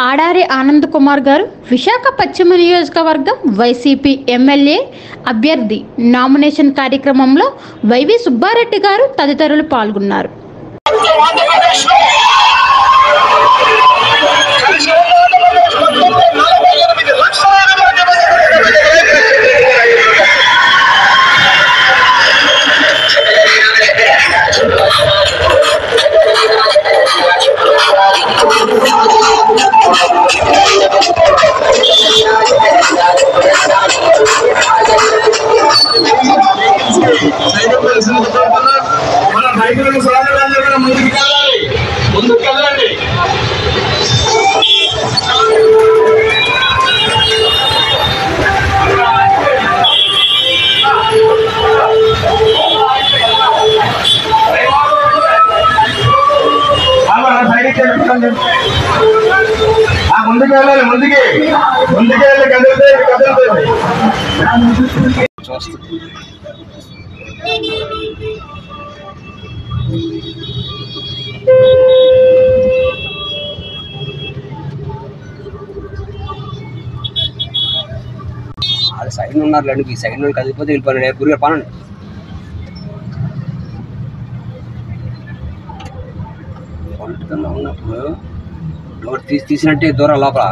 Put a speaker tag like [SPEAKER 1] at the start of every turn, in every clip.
[SPEAKER 1] ఆడారి ఆనంద్ కుమార్ గారు విశాఖ పశ్చిమ నియోజకవర్గం వైసీపీ ఎమ్మెల్యే అభ్యర్థి నామినేషన్ కార్యక్రమంలో వైవి సుబ్బారెడ్డి గారు తదితరులు పాల్గొన్నారు.
[SPEAKER 2] సైడ్ ఉన్నారు ఈ సైడ్ నుండి కదిలిపోతే వెళ్ళిపోయినాడు గురిగా పనండి పొలిటికల్లో ఉన్నప్పుడు డోర్ తీసినట్టే దూరం లోపల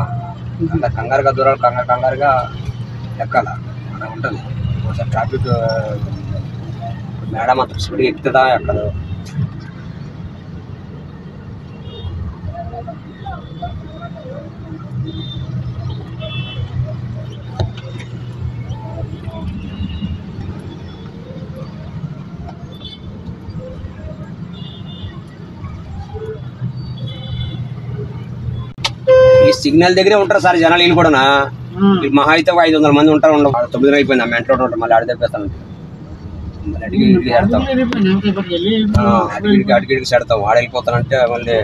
[SPEAKER 2] అంత కంగారుగా దూరాలు కంగారుగా ఎక్కాల అలా ఉంటుంది. ఒకసారి ట్రాఫిక్ మేడం అంత స్పీడ్గా ఎక్కుతుందా ఎక్కదు. ఈ సిగ్నల్ దగ్గరే ఉంటారు సార్ జనాలు. వీళ్ళు కూడా మహా అయితే 500 మంది ఉంటారు. 9 అయిపోయింది ఆ మెంట్లో ఉంటారు. మళ్ళీ ఆడి తెప్పేస్తాను అడిగిడికి సెడతాం. అడిగిడికి సెడతాం. ఆడ వెళ్ళిపోతానంటే మళ్ళీ